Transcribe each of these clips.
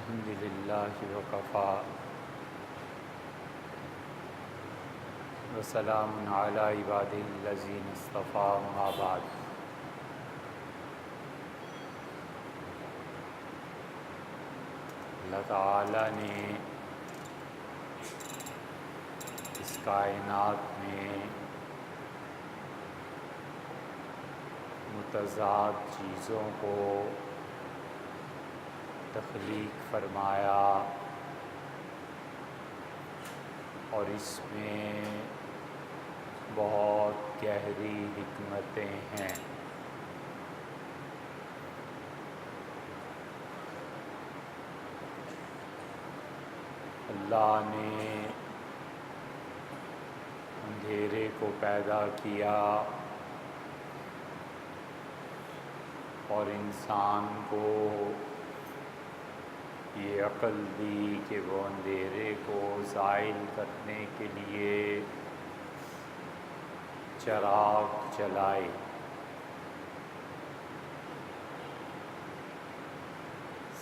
الحمد للہ وکفیٰ وسلام علی عبادہ الذین اصطفیٰ اما بعد۔ اللہ تعالیٰ نے اس کائنات میں متضاد چیزوں کو تخلیق فرمایا اور اس میں بہت گہری حکمتیں ہیں۔ اللہ نے اندھیرے کو پیدا کیا اور انسان کو یہ عقل دی کہ وہ اندھیرے کو زائل کرنے کے لیے چراغ جلائے۔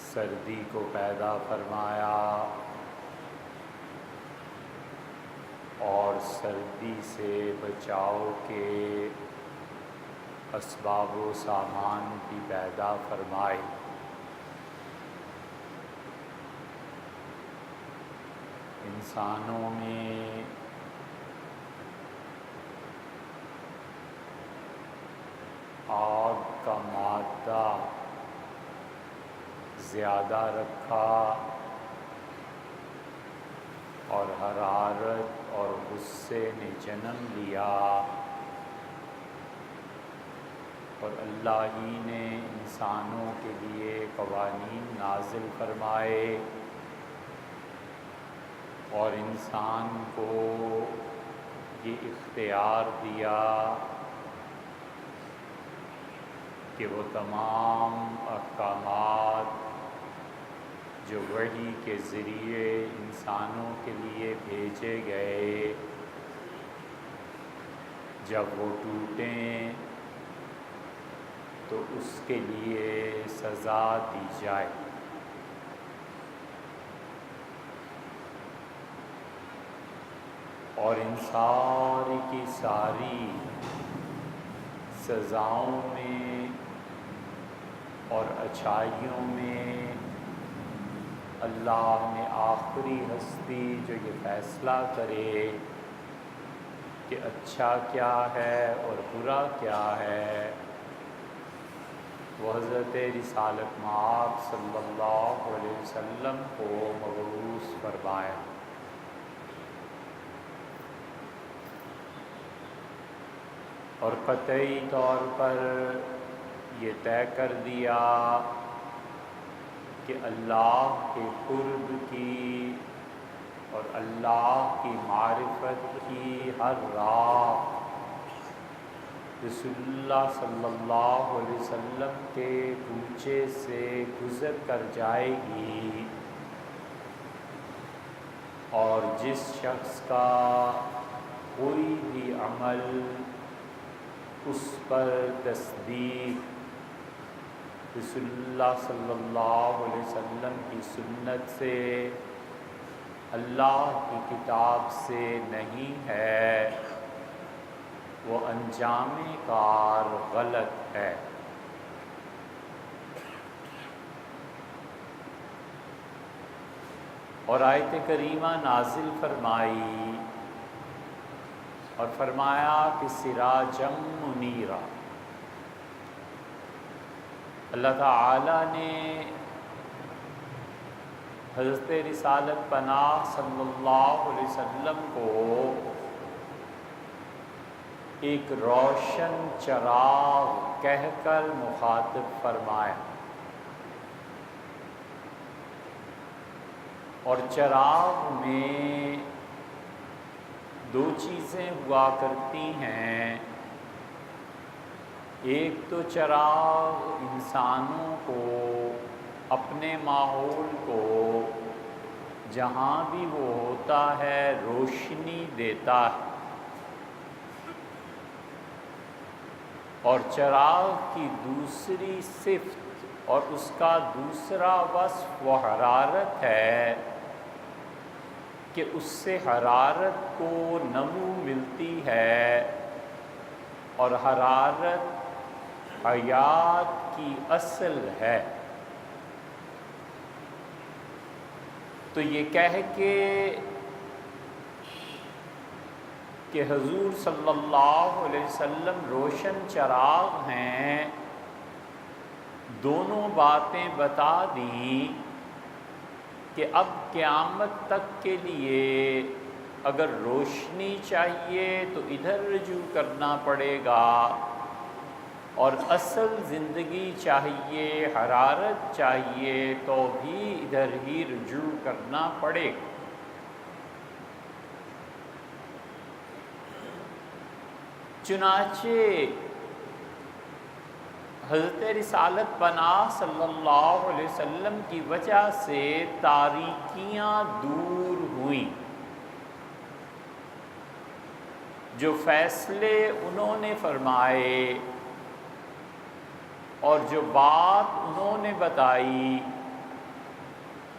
سردی کو پیدا فرمایا اور سردی سے بچاؤ کے اسباب و سامان بھی پیدا فرمائے۔ انسانوں میں آگ کا مادہ زیادہ رکھا اور حرارت اور غصے نے جنم لیا، اور اللہ ہی نے انسانوں کے لیے قوانین نازل فرمائے اور انسان کو یہ اختیار دیا کہ وہ تمام احکامات جو وحی کے ذریعے انسانوں کے لیے بھیجے گئے، جب وہ ٹوٹیں تو اس کے لیے سزا دی جائے۔ اور ان ساری کی ساری سزاؤں میں اور اچھائیوں میں اللہ نے آخری ہستی جو یہ فیصلہ کرے کہ اچھا کیا ہے اور برا کیا ہے، وہ حضرت رسالت مآب صلی اللہ علیہ وسلم کو مبعوث فرمایا۔ اور قطعی طور پر یہ طے کر دیا کہ اللہ کے قرب کی اور اللہ کی معرفت کی ہر راہ رسول اللہ صلی اللہ علیہ وسلم کے کوچے سے گزر کر جائے گی، اور جس شخص کا کوئی بھی عمل اس پر تصدیق رسول اللہ صلی اللہ علیہ وسلم کی سنت سے، اللہ کی کتاب سے نہیں ہے، وہ انجام کار غلط ہے۔ اور آیت کریمہ نازل فرمائی اور فرمایا کہ سراجم منیرا، اللہ تعالیٰ نے حضرت رسالت پناہ صلی اللہ علیہ وسلم کو ایک روشن چراغ کہہ کر مخاطب فرمایا، اور چراغ میں دو چیزیں ہوا کرتی ہیں، ایک تو چراغ انسانوں کو اپنے ماحول کو جہاں بھی وہ ہوتا ہے روشنی دیتا ہے، اور چراغ کی دوسری صفت اور اس کا دوسرا وصف وہ حرارت ہے کہ اس سے حرارت کو نمو ملتی ہے، اور حرارت حیات کی اصل ہے۔ تو یہ کہہ کے کہ حضور صلی اللہ علیہ وسلم روشن چراغ ہیں، دونوں باتیں بتا دیں کہ اب قیامت تک کے لیے اگر روشنی چاہیے تو ادھر رجوع کرنا پڑے گا، اور اصل زندگی چاہیے، حرارت چاہیے تو بھی ادھر ہی رجوع کرنا پڑے گا۔ چنانچہ حضرت رسالت پناہ صلی اللہ علیہ وسلم کی وجہ سے تاریکیاں دور ہوئیں۔ جو فیصلے انہوں نے فرمائے اور جو بات انہوں نے بتائی،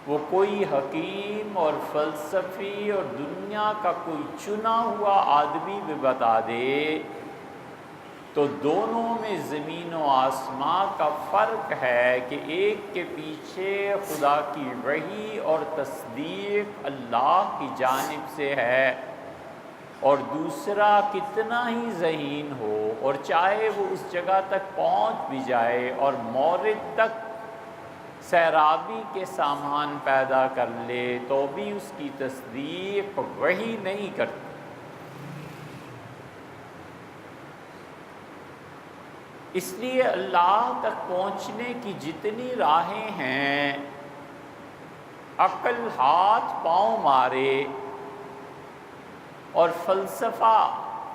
وہ کوئی حکیم اور فلسفی اور دنیا کا کوئی چنا ہوا آدمی بھی بتا دے تو دونوں میں زمین و آسمان کا فرق ہے کہ ایک کے پیچھے خدا کی وحی اور تصدیق اللہ کی جانب سے ہے، اور دوسرا کتنا ہی ذہین ہو اور چاہے وہ اس جگہ تک پہنچ بھی جائے اور مورد تک سیرابی کے سامان پیدا کر لے تو بھی اس کی تصدیق وہی نہیں کرتی۔ اس لیے اللہ تک پہنچنے کی جتنی راہیں ہیں، عقل ہاتھ پاؤں مارے اور فلسفہ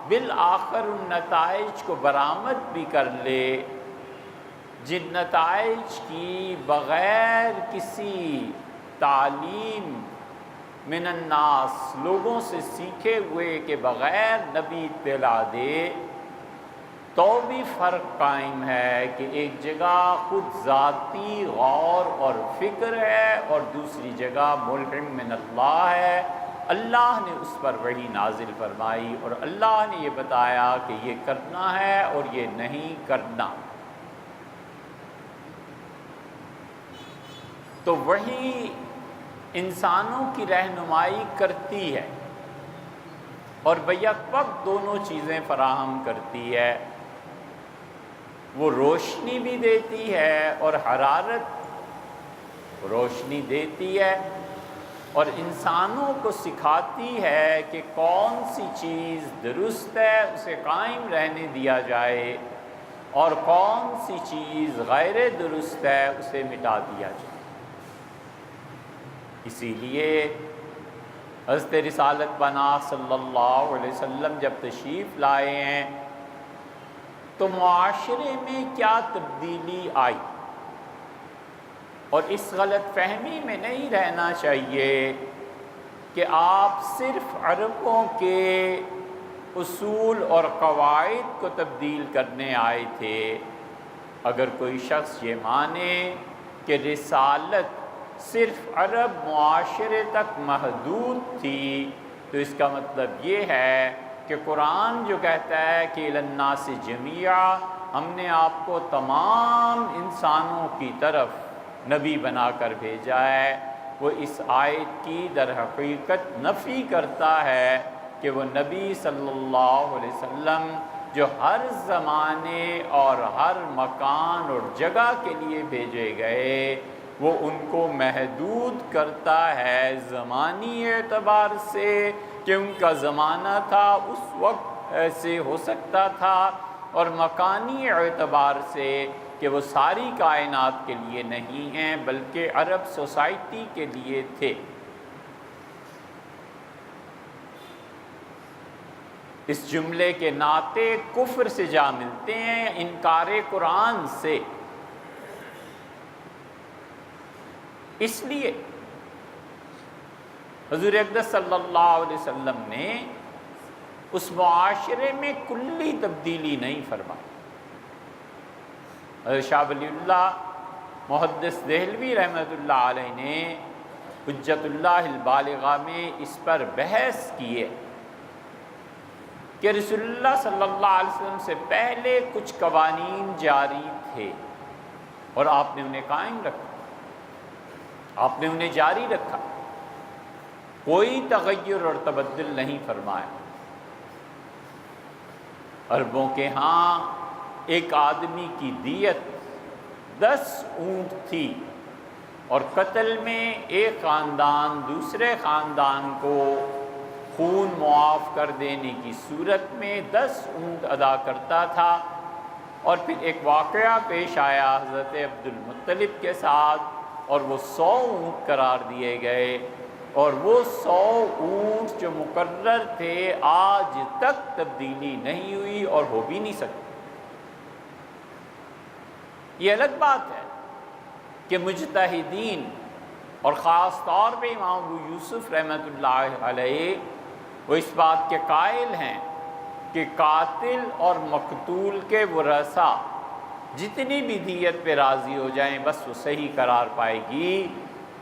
بالآخر ان نتائج کو برآمد بھی کر لے جن نتائج کی بغیر کسی تعلیم من الناس، لوگوں سے سیکھے ہوئے کے بغیر نبی اطلاع دے تو بھی فرق قائم ہے کہ ایک جگہ خود ذاتی غور اور فکر ہے اور دوسری جگہ ملہم من اللہ ہے۔ اللہ نے اس پر وحی نازل فرمائی اور اللہ نے یہ بتایا کہ یہ کرنا ہے اور یہ نہیں کرنا۔ تو وحی انسانوں کی رہنمائی کرتی ہے اور بیک وقت دونوں چیزیں فراہم کرتی ہے، وہ روشنی بھی دیتی ہے اور حرارت روشنی دیتی ہے، اور انسانوں کو سکھاتی ہے کہ کون سی چیز درست ہے اسے قائم رہنے دیا جائے اور کون سی چیز غیر درست ہے اسے مٹا دیا جائے۔ اسی لیے حضرت رسالت پناہ صلی اللہ علیہ وسلم جب تشریف لائے ہیں تو معاشرے میں کیا تبدیلی آئی، اور اس غلط فہمی میں نہیں رہنا چاہیے کہ آپ صرف عربوں کے اصول اور قواعد کو تبدیل کرنے آئے تھے۔ اگر کوئی شخص یہ مانے کہ رسالت صرف عرب معاشرے تک محدود تھی تو اس کا مطلب یہ ہے کہ قرآن جو کہتا ہے کہ الی الناس جمیعا، ہم نے آپ کو تمام انسانوں کی طرف نبی بنا کر بھیجا ہے، وہ اس آیت کی در حقیقت نفی کرتا ہے کہ وہ نبی صلی اللہ علیہ وسلم جو ہر زمانے اور ہر مکان اور جگہ کے لیے بھیجے گئے وہ ان کو محدود کرتا ہے زمانی اعتبار سے کہ ان کا زمانہ تھا اس وقت ایسے ہو سکتا تھا، اور مکانی اعتبار سے کہ وہ ساری کائنات کے لیے نہیں ہیں بلکہ عرب سوسائٹی کے لیے تھے۔ اس جملے کے ناطے کفر سے جا ملتے ہیں، انکار قرآن سے۔ اس لیے حضور اقدس صلی اللہ علیہ وسلم نے اس معاشرے میں کلی تبدیلی نہیں فرمائی۔ حضرت شاہ ولی اللہ محدث دہلوی رحمۃ اللہ علیہ نے حجت اللہ البالغہ میں اس پر بحث کی ہے کہ رسول اللہ صلی اللہ علیہ وسلم سے پہلے کچھ قوانین جاری تھے اور آپ نے انہیں قائم رکھا، آپ نے انہیں جاری رکھا، کوئی تغیر اور تبدل نہیں فرمایا۔ عربوں کے ہاں ایک آدمی کی دیت 10 اونٹ تھی، اور قتل میں ایک خاندان دوسرے خاندان کو خون معاف کر دینے کی صورت میں 10 اونٹ ادا کرتا تھا۔ اور پھر ایک واقعہ پیش آیا حضرت عبد المطلب کے ساتھ، اور وہ 100 اونٹ قرار دیے گئے، اور وہ 100 اونٹ جو مقرر تھے آج تک تبدیلی نہیں ہوئی اور ہو بھی نہیں سکتی۔ یہ الگ بات ہے کہ مجتہدین اور خاص طور پہ امام ابو یوسف رحمۃ اللہ علیہ وہ اس بات کے قائل ہیں کہ قاتل اور مقتول کے ورثاء جتنی بھی دیت پہ راضی ہو جائیں بس وہ صحیح قرار پائے گی۔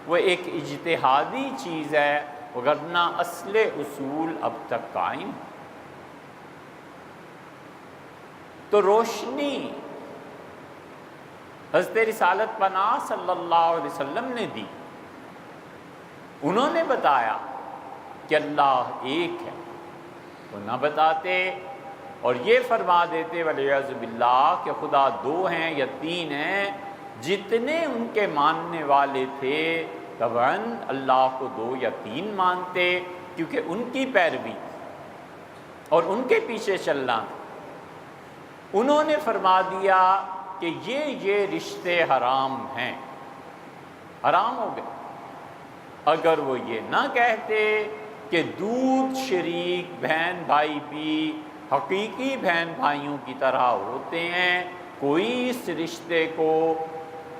وہ ایک اجتہادی چیز ہے، وگرنہ اصل اصول اب تک قائم۔ تو روشنی حضرت رسالت پناہ صلی اللہ علیہ وسلم نے دی، انہوں نے بتایا کہ اللہ ایک ہے، وہ نہ بتاتے اور یہ فرما دیتے والعیاذ باللہ کہ خدا 2 ہیں یا 3 ہیں، جتنے ان کے ماننے والے تھے طبعاً اللہ کو 2 یا 3 مانتے، کیونکہ ان کی پیروی اور ان کے پیچھے چلنا۔ انہوں نے فرما دیا کہ یہ رشتے حرام ہیں، حرام ہو گئے۔ اگر وہ یہ نہ کہتے کہ دودھ شریک بہن بھائی بھی حقیقی بہن بھائیوں کی طرح ہوتے ہیں، کوئی اس رشتے کو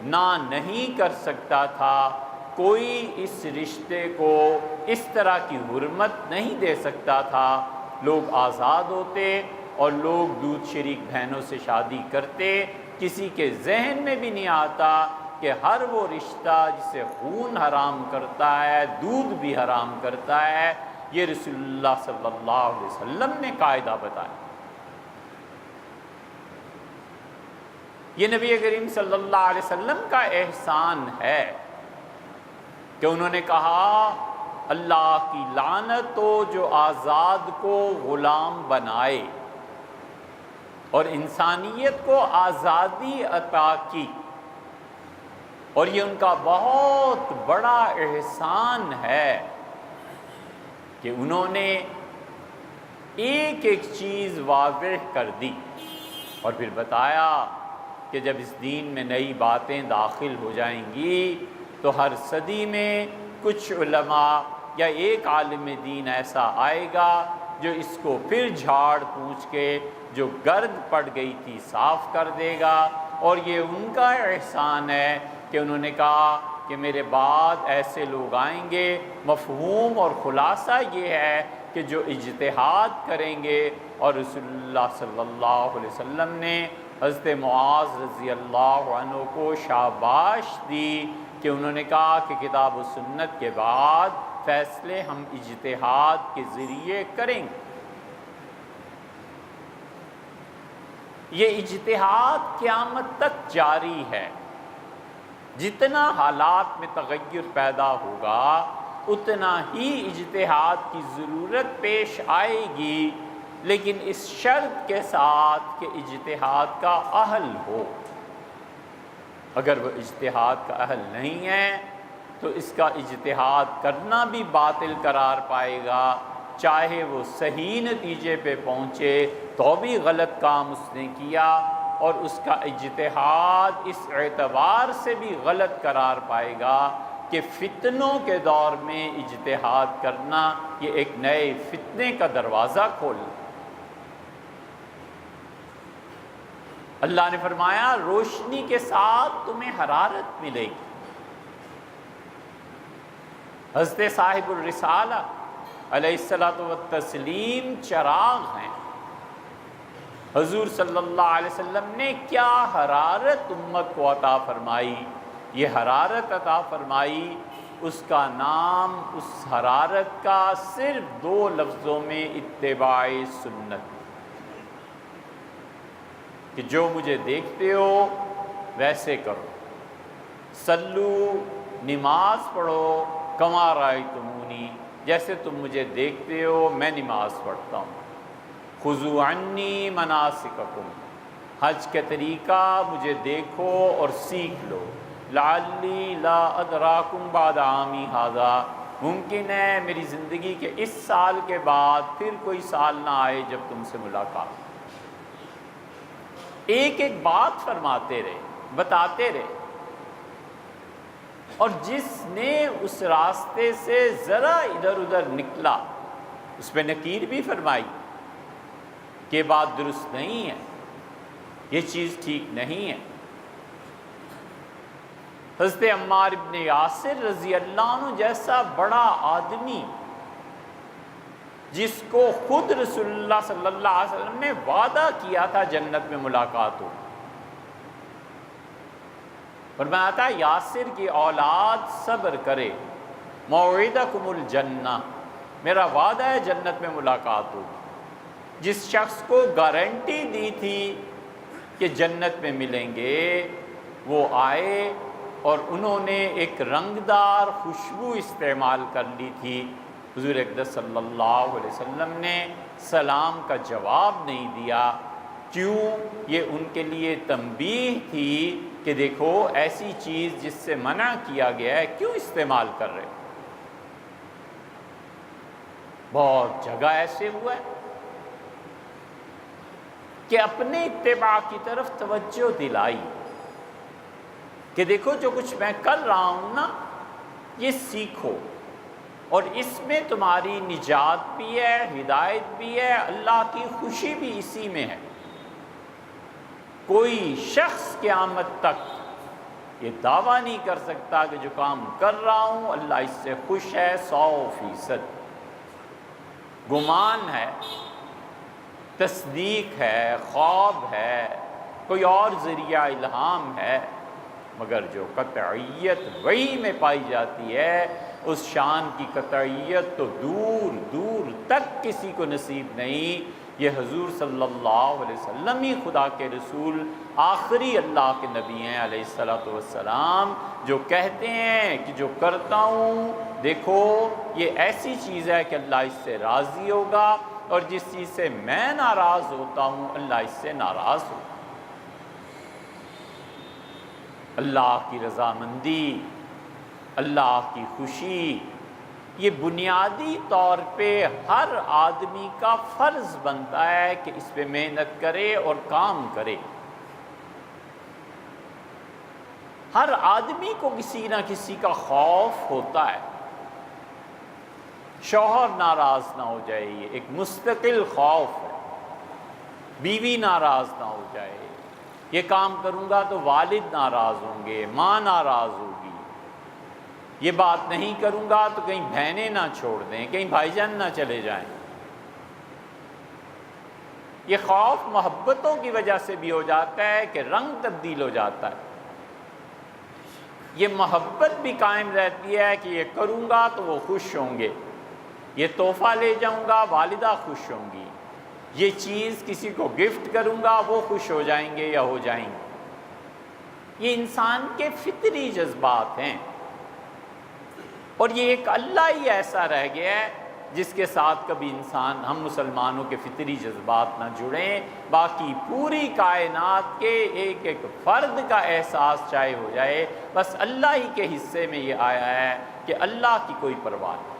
نہ نہیں کر سکتا تھا، کوئی اس رشتے کو اس طرح کی حرمت نہیں دے سکتا تھا، لوگ آزاد ہوتے اور لوگ دودھ شریک بہنوں سے شادی کرتے۔ کسی کے ذہن میں بھی نہیں آتا کہ ہر وہ رشتہ جسے خون حرام کرتا ہے دودھ بھی حرام کرتا ہے۔ یہ رسول اللہ صلی اللہ علیہ وسلم نے قاعدہ بتایا۔ یہ نبی کریم صلی اللہ علیہ وسلم کا احسان ہے کہ انہوں نے کہا اللہ کی لعنت ہو جو آزاد کو غلام بنائے اور انسانیت کو آزادی عطا کی، اور یہ ان کا بہت بڑا احسان ہے کہ انہوں نے ایک ایک چیز واضح کر دی اور پھر بتایا کہ جب اس دین میں نئی باتیں داخل ہو جائیں گی تو ہر صدی میں کچھ علماء یا ایک عالم دین ایسا آئے گا جو اس کو پھر جھاڑ پونچھ کے جو گرد پڑ گئی تھی صاف کر دے گا۔ اور یہ ان کا احسان ہے کہ انہوں نے کہا کہ میرے بعد ایسے لوگ آئیں گے، مفہوم اور خلاصہ یہ ہے کہ جو اجتہاد کریں گے، اور رسول اللہ صلی اللہ علیہ وسلم نے حضرت معاذ رضی اللہ عنہ کو شاباش دی کہ انہوں نے کہا کہ کتاب و سنت کے بعد فیصلے ہم اجتہاد کے ذریعے کریں گے۔ یہ اجتہاد قیامت تک جاری ہے، جتنا حالات میں تغیر پیدا ہوگا اتنا ہی اجتہاد کی ضرورت پیش آئے گی، لیکن اس شرط کے ساتھ کہ اجتہاد کا اہل ہو۔ اگر وہ اجتہاد کا اہل نہیں ہے تو اس کا اجتہاد کرنا بھی باطل قرار پائے گا، چاہے وہ صحیح نتیجے پہ پہنچے تو بھی غلط کام اس نے کیا، اور اس کا اجتہاد اس اعتبار سے بھی غلط قرار پائے گا کہ فتنوں کے دور میں اجتہاد کرنا یہ ایک نئے فتنے کا دروازہ کھولنا۔ اللہ نے فرمایا روشنی کے ساتھ تمہیں حرارت ملے گی۔ حضرت صاحب الرسالہ علیہ الصلوۃ والتسلیم چراغ ہیں۔ حضور صلی اللہ علیہ وسلم نے کیا حرارت امت کو عطا فرمائی یہ حرارت عطا فرمائی، اس کا نام، اس حرارت کا صرف 2 لفظوں میں اتباع سنت، کہ جو مجھے دیکھتے ہو ویسے کرو، صلو، نماز پڑھو، کما رأیتمونی، جیسے تم مجھے دیکھتے ہو میں نماز پڑھتا ہوں، خذوا عنی مناسککم، حج کے طریقہ مجھے دیکھو اور سیکھ لو، لعلی لا ادراکم بعد عامی ھذا، ممکن ہے میری زندگی کے اس سال کے بعد پھر کوئی سال نہ آئے جب تم سے ملاقات۔ ایک ایک بات فرماتے رہے، بتاتے رہے، اور جس نے اس راستے سے ذرا ادھر ادھر نکلا اس پہ نکیر بھی فرمائی کہ یہ بات درست نہیں ہے، یہ چیز ٹھیک نہیں ہے۔ حضرت عمار ابن یاسر رضی اللہ عنہ جیسا بڑا آدمی، جس کو خود رسول اللہ صلی اللہ علیہ وسلم نے وعدہ کیا تھا جنت میں ملاقات ہو، فرمایا تھا یاسر کی اولاد صبر کرے، موعدکم الجنہ، میرا وعدہ ہے جنت میں ملاقات ہو۔ جس شخص کو گارنٹی دی تھی کہ جنت میں ملیں گے، وہ آئے اور انہوں نے ایک رنگدار خوشبو استعمال کر لی تھی، حضور اقدس صلی اللہ علیہ وسلم نے سلام کا جواب نہیں دیا، کیوں؟ یہ ان کے لیے تنبیہ تھی کہ دیکھو ایسی چیز جس سے منع کیا گیا ہے کیوں استعمال کر رہے۔ بہت جگہ ایسے ہوا ہے کہ اپنے اتباع کی طرف توجہ دلائی کہ دیکھو جو کچھ میں کر رہا ہوں نا، یہ سیکھو، اور اس میں تمہاری نجات بھی ہے، ہدایت بھی ہے، اللہ کی خوشی بھی اسی میں ہے۔ کوئی شخص قیامت تک یہ دعویٰ نہیں کر سکتا کہ جو کام کر رہا ہوں اللہ اس سے خوش ہے 100%۔ گمان ہے، تصدیق ہے، خواب ہے، کوئی اور ذریعہ الہام ہے، مگر جو قطعیت وحی میں پائی جاتی ہے اس شان کی قطعیت تو دور دور تک کسی کو نصیب نہیں۔ یہ حضور صلی اللہ علیہ وسلم ہی خدا کے رسول، آخری اللہ کے نبی ہیں علیہ السلام، جو کہتے ہیں کہ جو کرتا ہوں دیکھو یہ ایسی چیز ہے کہ اللہ اس سے راضی ہوگا، اور جس چیز سے میں ناراض ہوتا ہوں اللہ اس سے ناراض ہوگا۔ اللہ کی رضامندی، اللہ کی خوشی، یہ بنیادی طور پہ ہر آدمی کا فرض بنتا ہے کہ اس پہ محنت کرے اور کام کرے۔ ہر آدمی کو کسی نہ کسی کا خوف ہوتا ہے، شوہر ناراض نہ ہو جائے، یہ ایک مستقل خوف ہے، بیوی ناراض نہ ہو جائے، یہ کام کروں گا تو والد ناراض ہوں گے، ماں ناراض ہوگی، یہ بات نہیں کروں گا تو کہیں بہنیں نہ چھوڑ دیں، کہیں بھائی جان نہ چلے جائیں۔ یہ خوف محبتوں کی وجہ سے بھی ہو جاتا ہے کہ رنگ تبدیل ہو جاتا ہے، یہ محبت بھی قائم رہتی ہے کہ یہ کروں گا تو وہ خوش ہوں گے، یہ تحفہ لے جاؤں گا والدہ خوش ہوں گی، یہ چیز کسی کو گفٹ کروں گا وہ خوش ہو جائیں گے یا ہو جائیں گے۔ یہ انسان کے فطری جذبات ہیں، اور یہ ایک اللہ ہی ایسا رہ گیا ہے جس کے ساتھ کبھی انسان، ہم مسلمانوں کے فطری جذبات نہ جڑیں، باقی پوری کائنات کے ایک ایک فرد کا احساس چاہے ہو جائے، بس اللہ ہی کے حصے میں یہ آیا ہے کہ اللہ کی کوئی پرواہ نہیں۔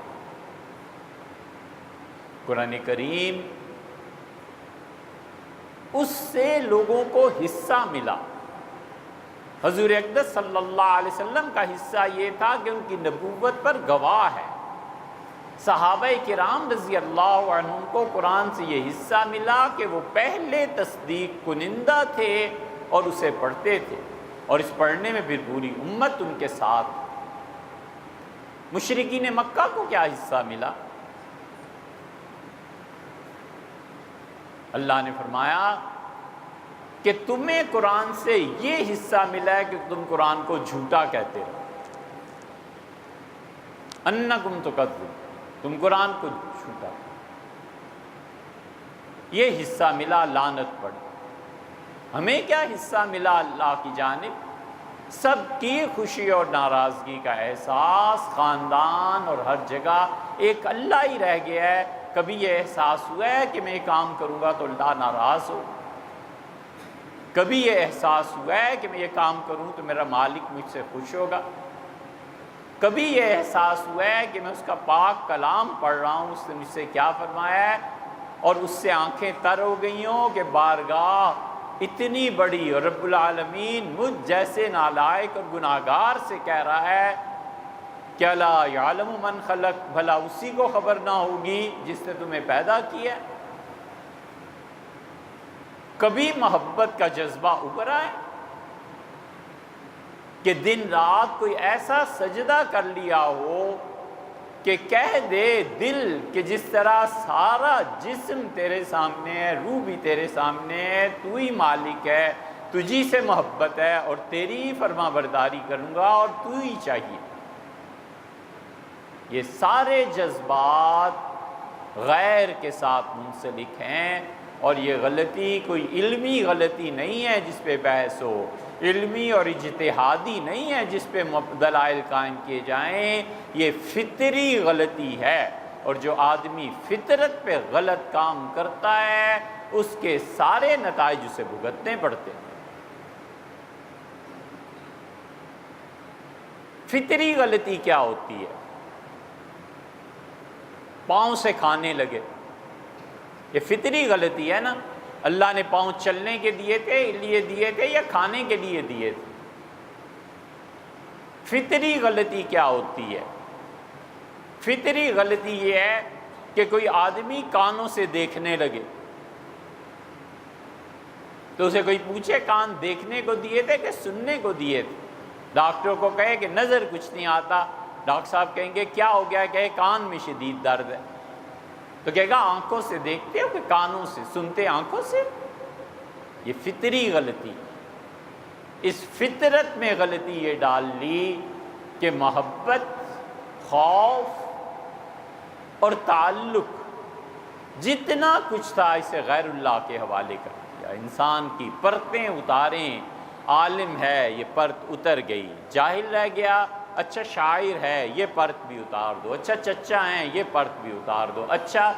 قرآن کریم اس سے لوگوں کو حصہ ملا۔ حضور اقدس صلی اللہ علیہ وسلم کا حصہ یہ تھا کہ ان کی نبوت پر گواہ ہے، صحابہ کرام رضی اللہ عنہم کو قرآن سے یہ حصہ ملا کہ وہ پہلے تصدیق کنندہ تھے اور اسے پڑھتے تھے، اور اس پڑھنے میں پھر پوری امت ان کے ساتھ۔ مشرکین مکہ کو کیا حصہ ملا؟ اللہ نے فرمایا کہ تمہیں قرآن سے یہ حصہ ملا ہے کہ تم قرآن کو جھوٹا کہتے ہو، انکم تکذبون، تم قرآن کو جھوٹا، یہ حصہ ملا، لعنت پڑی۔ ہمیں کیا حصہ ملا اللہ کی جانب؟ سب کی خوشی اور ناراضگی کا احساس، خاندان اور ہر جگہ ایک اللہ ہی رہ گیا ہے۔ کبھی یہ احساس ہوا ہے کہ میں یہ کام کروں گا تو اللہ ناراض ہو؟ کبھی یہ احساس ہوا ہے کہ میں یہ کام کروں تو میرا مالک مجھ سے خوش ہوگا؟ کبھی یہ احساس ہوا ہے کہ میں اس کا پاک کلام پڑھ رہا ہوں، اس نے مجھ سے کیا فرمایا ہے، اور اس سے آنکھیں تر ہو گئی ہوں کہ بارگاہ اتنی بڑی، اور رب العالمین مجھ جیسے نالائق اور گناہگار سے کہہ رہا ہے کہ الا یعلم من خلق، بھلا اسی کو خبر نہ ہوگی جس نے تمہیں پیدا کیا؟ کبھی محبت کا جذبہ ابھرا ہے کہ دن رات کوئی ایسا سجدہ کر لیا ہو کہ کہہ دے دل کہ جس طرح سارا جسم تیرے سامنے ہے، روح بھی تیرے سامنے ہے، تو ہی مالک ہے، تجھی سے محبت ہے اور تیری ہی فرما برداری کروں گا اور تو ہی چاہیے۔ یہ سارے جذبات غیر کے ساتھ منسلک ہیں، اور یہ غلطی کوئی علمی غلطی نہیں ہے جس پہ بحث ہو، علمی اور اجتہادی نہیں ہے جس پہ دلائل قائم کیے جائیں، یہ فطری غلطی ہے، اور جو آدمی فطرت پہ غلط کام کرتا ہے اس کے سارے نتائج اسے بھگتنے پڑتے ہیں۔ فطری غلطی کیا ہوتی ہے؟ پاؤں سے کھانے لگے، یہ فطری غلطی ہے نا۔ اللہ نے پاؤں چلنے کے دیے تھے یا کھانے کے لیے دیے تھے؟ فطری غلطی کیا ہوتی ہے؟ فطری غلطی یہ ہے کہ کوئی آدمی کانوں سے دیکھنے لگے تو اسے کوئی پوچھے کان دیکھنے کو دیے تھے کہ سننے کو دیے تھے؟ ڈاکٹر کو کہے کہ نظر کچھ نہیں آتا، ڈاکٹر صاحب کہیں گے کیا ہو گیا، کہے کان میں شدید درد ہے، تو کہے گا آنکھوں سے دیکھتے ہو کہ کانوں سے؟ سنتے آنکھوں سے؟ یہ فطری غلطی۔ اس فطرت میں غلطی یہ ڈال لی کہ محبت، خوف اور تعلق جتنا کچھ تھا اسے غیر اللہ کے حوالے کر دیا۔ انسان کی پرتیں اتاریں، عالم ہے یہ پرت اتر گئی، جاہل رہ گیا، اچھا شاعر ہے یہ پرت بھی اتار دو، اچھا چچا ہیں یہ پرت بھی اتار دو، اچھا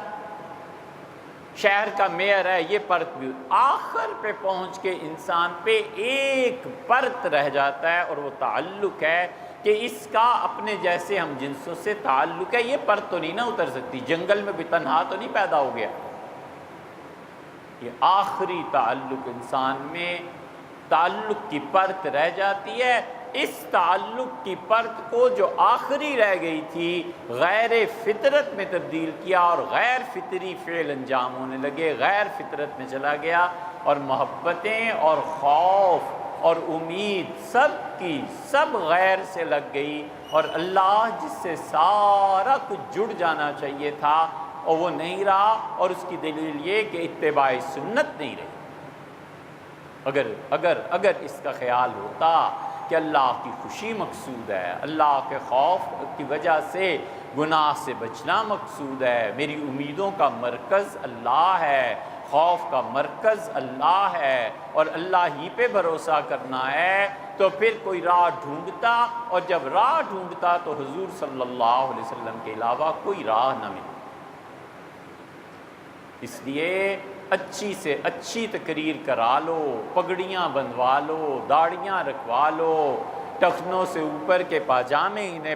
شہر کا میئر ہے یہ پرت بھی، آخر پہ پہنچ کے انسان پہ ایک پرت رہ جاتا ہے، اور وہ تعلق ہے کہ اس کا اپنے جیسے ہم جنسوں سے تعلق ہے۔ یہ پرت تو نہیں نہ اتر سکتی، جنگل میں بھی تنہا تو نہیں پیدا ہو گیا۔ یہ آخری تعلق انسان میں تعلق کی پرت رہ جاتی ہے۔ اس تعلق کی پرت کو جو آخری رہ گئی تھی غیر فطرت میں تبدیل کیا، اور غیر فطری فعل انجام ہونے لگے، غیر فطرت میں چلا گیا، اور محبتیں اور خوف اور امید سب کی سب غیر سے لگ گئی، اور اللہ جس سے سارا کچھ جڑ جانا چاہیے تھا اور وہ نہیں رہا، اور اس کی دلیل یہ کہ اتباع سنت نہیں رہی۔ اگر اس کا خیال ہوتا کہ اللہ کی خوشی مقصود ہے، اللہ کے خوف کی وجہ سے گناہ سے بچنا مقصود ہے، میری امیدوں کا مرکز اللہ ہے، خوف کا مرکز اللہ ہے، اور اللہ ہی پہ بھروسہ کرنا ہے، تو پھر کوئی راہ ڈھونڈتا، اور جب راہ ڈھونڈتا تو حضور صلی اللہ علیہ وسلم کے علاوہ کوئی راہ نہ ملتی۔ اس لیے اچھی سے اچھی تقریر کرا لو، پگڑیاں بندھوا لو، داڑھیاں رکھوا لو، ٹخنوں سے اوپر کے پاجامے انہیں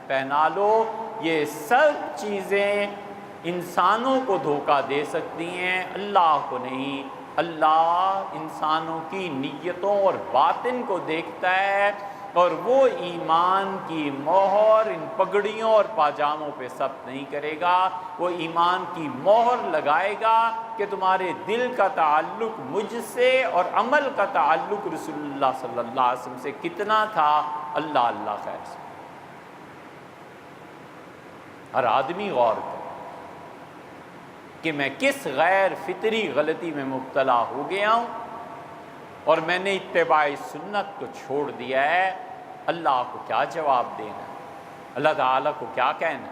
پہنا لو، یہ سب چیزیں انسانوں کو دھوکہ دے سکتی ہیں، اللہ کو نہیں۔ اللہ انسانوں کی نیتوں اور باطن کو دیکھتا ہے، اور وہ ایمان کی مہر ان پگڑیوں اور پاجاموں پہ ثبت نہیں کرے گا، وہ ایمان کی مہر لگائے گا کہ تمہارے دل کا تعلق مجھ سے اور عمل کا تعلق رسول اللہ صلی اللہ علیہ وسلم سے کتنا تھا۔ اللہ خیر سے ہر آدمی غور کرے کہ میں کس غیر فطری غلطی میں مبتلا ہو گیا ہوں، اور میں نے اتباع سنت کو چھوڑ دیا ہے، اللہ کو کیا جواب دینا، اللہ تعالیٰ کو کیا کہنا؟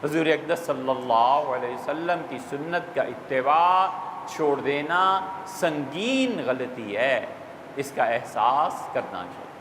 حضور اقدس صلی اللہ علیہ وسلم کی سنت کا اتباع چھوڑ دینا سنگین غلطی ہے، اس کا احساس کرنا چاہیے۔